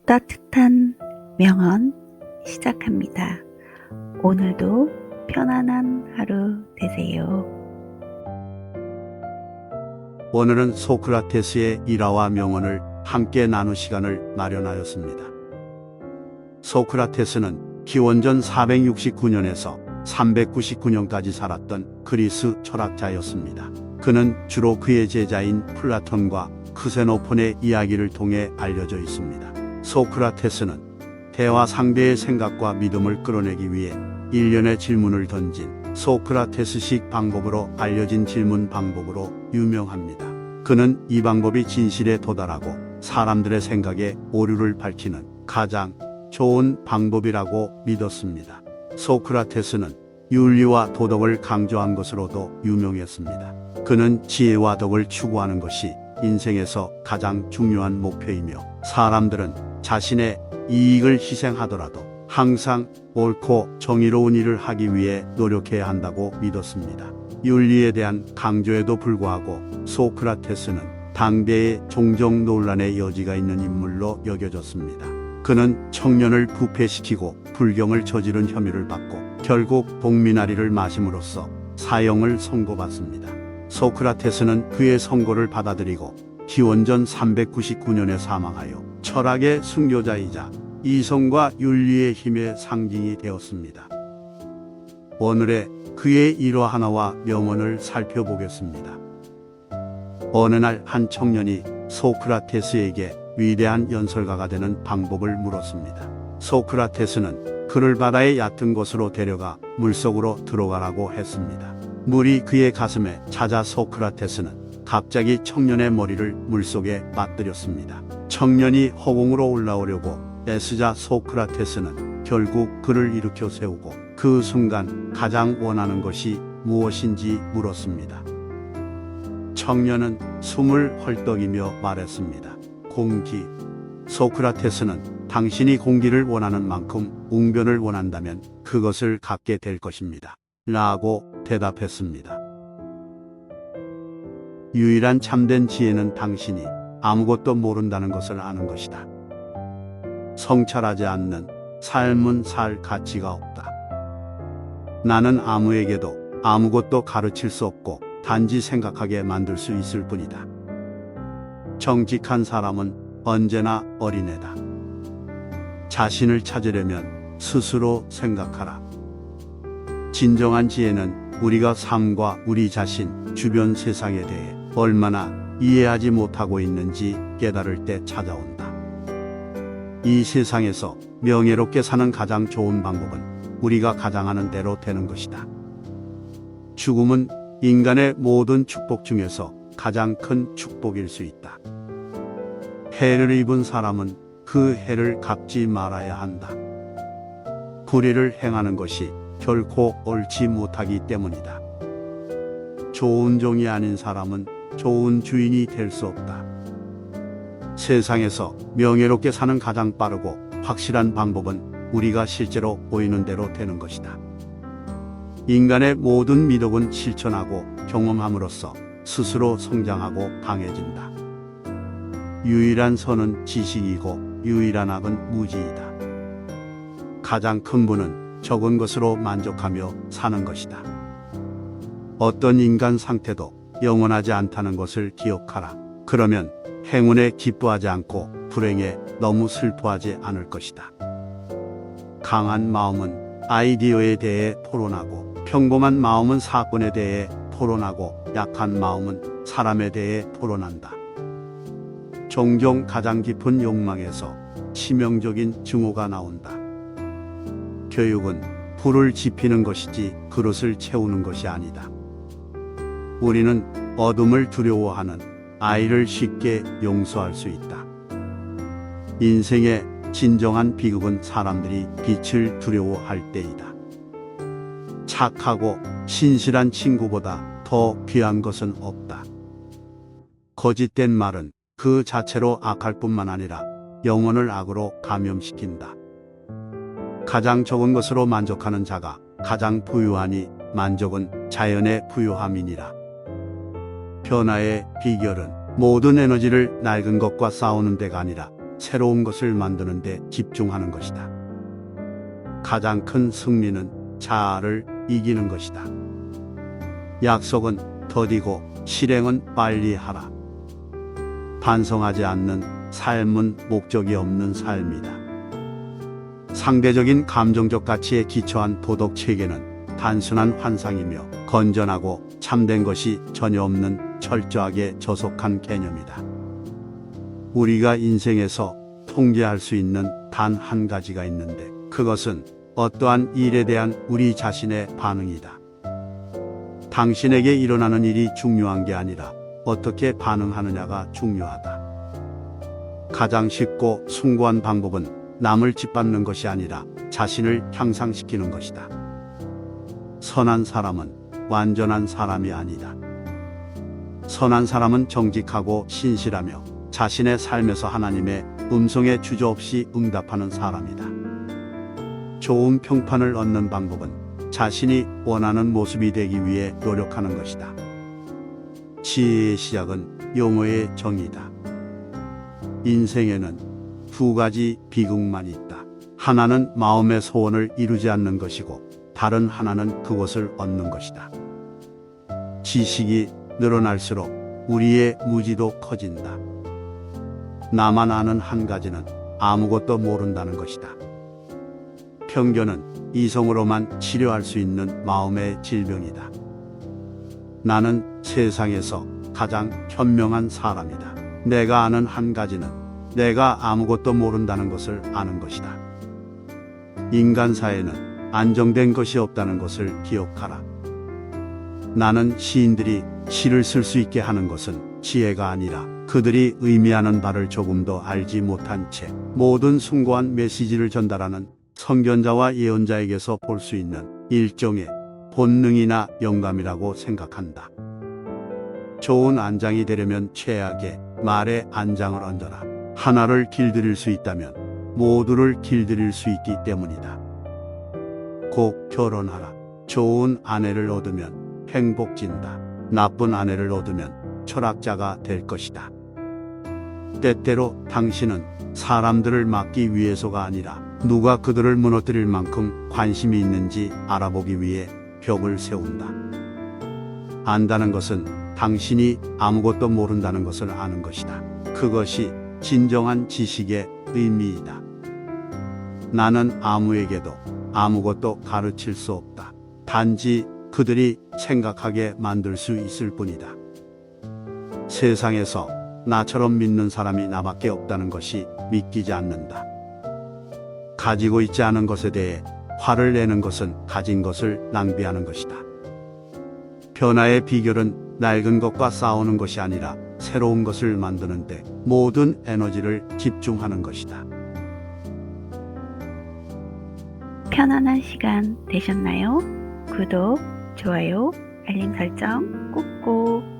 따뜻한 명언 시작합니다. 오늘도 편안한 하루 되세요. 오늘은 소크라테스의 일화와 명언을 함께 나눌 시간을 마련하였습니다. 소크라테스는 기원전 469년에서 399년까지 살았던 그리스 철학자였습니다. 그는 주로 그의 제자인 플라톤과 크세노폰의 이야기를 통해 알려져 있습니다. 소크라테스는 대화 상대의 생각과 믿음을 끌어내기 위해 일련의 질문을 던진 소크라테스식 방법으로 알려진 질문 방법으로 유명합니다. 그는 이 방법이 진실에 도달하고 사람들의 생각에 오류를 밝히는 가장 좋은 방법이라고 믿었습니다. 소크라테스는 윤리와 도덕을 강조한 것으로도 유명했습니다. 그는 지혜와 덕을 추구하는 것이 인생에서 가장 중요한 목표이며 사람들은 자신의 이익을 희생하더라도 항상 옳고 정의로운 일을 하기 위해 노력해야 한다고 믿었습니다. 윤리에 대한 강조에도 불구하고 소크라테스는 당대의 종종 논란의 여지가 있는 인물로 여겨졌습니다. 그는 청년을 부패시키고 불경을 저지른 혐의를 받고 결국 복미나리를 마심으로써 사형을 선고받습니다. 소크라테스는 그의 선고를 받아들이고 기원전 399년에 사망하여 철학의 순교자이자 이성과 윤리의 힘의 상징이 되었습니다. 오늘의 그의 일화 하나와 명언을 살펴보겠습니다. 어느 날 한 청년이 소크라테스에게 위대한 연설가가 되는 방법을 물었습니다. 소크라테스는 그를 바다의 얕은 곳으로 데려가 물속으로 들어가라고 했습니다. 물이 그의 가슴에 찾아 소크라테스는 갑자기 청년의 머리를 물속에 빠뜨렸습니다. 청년이 허공으로 올라오려고 애쓰자 소크라테스는 결국 그를 일으켜 세우고 그 순간 가장 원하는 것이 무엇인지 물었습니다. 청년은 숨을 헐떡이며 말했습니다. 공기. 소크라테스는 당신이 공기를 원하는 만큼 웅변을 원한다면 그것을 갖게 될 것입니다. 라고 대답했습니다. 유일한 참된 지혜는 당신이 아무것도 모른다는 것을 아는 것이다. 성찰하지 않는 삶은 살 가치가 없다. 나는 아무에게도 아무것도 가르칠 수 없고 단지 생각하게 만들 수 있을 뿐이다. 정직한 사람은 언제나 어린애다. 자신을 찾으려면 스스로 생각하라. 진정한 지혜는 우리가 삶과 우리 자신, 주변 세상에 대해 얼마나 이해하지 못하고 있는지 깨달을 때 찾아온다. 이 세상에서 명예롭게 사는 가장 좋은 방법은 우리가 가장하는 대로 되는 것이다. 죽음은 인간의 모든 축복 중에서 가장 큰 축복일 수 있다. 해를 입은 사람은 그 해를 갚지 말아야 한다. 불의를 행하는 것이 결코 옳지 못하기 때문이다. 좋은 종이 아닌 사람은 좋은 주인이 될 수 없다. 세상에서 명예롭게 사는 가장 빠르고 확실한 방법은 우리가 실제로 보이는 대로 되는 것이다. 인간의 모든 미덕은 실천하고 경험함으로써 스스로 성장하고 강해진다. 유일한 선은 지식이고 유일한 악은 무지이다. 가장 큰 부는 적은 것으로 만족하며 사는 것이다. 어떤 인간 상태도 영원하지 않다는 것을 기억하라. 그러면 행운에 기뻐하지 않고 불행에 너무 슬퍼하지 않을 것이다. 강한 마음은 아이디어에 대해 토론하고 평범한 마음은 사건에 대해 토론하고 약한 마음은 사람에 대해 토론한다. 종종 가장 깊은 욕망에서 치명적인 증오가 나온다. 교육은 불을 지피는 것이지 그릇을 채우는 것이 아니다. 우리는 어둠을 두려워하는 아이를 쉽게 용서할 수 있다. 인생의 진정한 비극은 사람들이 빛을 두려워할 때이다. 착하고 신실한 친구보다 더 귀한 것은 없다. 거짓된 말은 그 자체로 악할 뿐만 아니라 영혼을 악으로 감염시킨다. 가장 적은 것으로 만족하는 자가 가장 부유하니 만족은 자연의 부유함이니라. 변화의 비결은 모든 에너지를 낡은 것과 싸우는 데가 아니라 새로운 것을 만드는 데 집중하는 것이다. 가장 큰 승리는 자아를 이기는 것이다. 약속은 더디고 실행은 빨리 하라. 반성하지 않는 삶은 목적이 없는 삶이다. 상대적인 감정적 가치에 기초한 도덕 체계는 단순한 환상이며 건전하고 참된 것이 전혀 없는 철저하게 저속한 개념이다. 우리가 인생에서 통제할 수 있는 단 한 가지가 있는데 그것은 어떠한 일에 대한 우리 자신의 반응이다. 당신에게 일어나는 일이 중요한 게 아니라 어떻게 반응하느냐가 중요하다. 가장 쉽고 숭고한 방법은 남을 짓밟는 것이 아니라 자신을 향상시키는 것이다. 선한 사람은 완전한 사람이 아니다. 선한 사람은 정직하고 신실하며 자신의 삶에서 하나님의 음성에 주저없이 응답하는 사람이다. 좋은 평판을 얻는 방법은 자신이 원하는 모습이 되기 위해 노력하는 것이다. 지혜의 시작은 용어의 정의다. 인생에는 두 가지 비극만 있다. 하나는 마음의 소원을 이루지 않는 것이고 다른 하나는 그것을 얻는 것이다. 지식이 늘어날수록 우리의 무지도 커진다. 나만 아는 한 가지는 아무것도 모른다는 것이다. 편견은 이성으로만 치료할 수 있는 마음의 질병이다. 나는 세상에서 가장 현명한 사람이다. 내가 아는 한 가지는 내가 아무것도 모른다는 것을 아는 것이다. 인간사에는 안정된 것이 없다는 것을 기억하라. 나는 시인들이 시를 쓸 수 있게 하는 것은 지혜가 아니라 그들이 의미하는 바를 조금도 알지 못한 채 모든 숭고한 메시지를 전달하는 선견자와 예언자에게서 볼 수 있는 일종의 본능이나 영감이라고 생각한다. 좋은 안장이 되려면 최악의 말에 안장을 얹어라. 하나를 길들일 수 있다면 모두를 길들일 수 있기 때문이다. 꼭 결혼하라. 좋은 아내를 얻으면 행복진다. 나쁜 아내를 얻으면 철학자가 될 것이다. 때때로 당신은 사람들을 막기 위해서가 아니라 누가 그들을 무너뜨릴 만큼 관심이 있는지 알아보기 위해 벽을 세운다. 안다는 것은 당신이 아무것도 모른다는 것을 아는 것이다. 그것이 진정한 지식의 의미이다. 나는 아무에게도 아무것도 가르칠 수 없다. 단지 그들이 생각하게 만들 수 있을 뿐이다. 세상에서 나처럼 믿는 사람이 나밖에 없다는 것이 믿기지 않는다. 가지고 있지 않은 것에 대해 화를 내는 것은 가진 것을 낭비하는 것이다. 변화의 비결은 낡은 것과 싸우는 것이 아니라 새로운 것을 만드는데 모든 에너지를 집중하는 것이다. 편안한 시간 되셨나요? 구독, 좋아요, 알림 설정 꾹꾹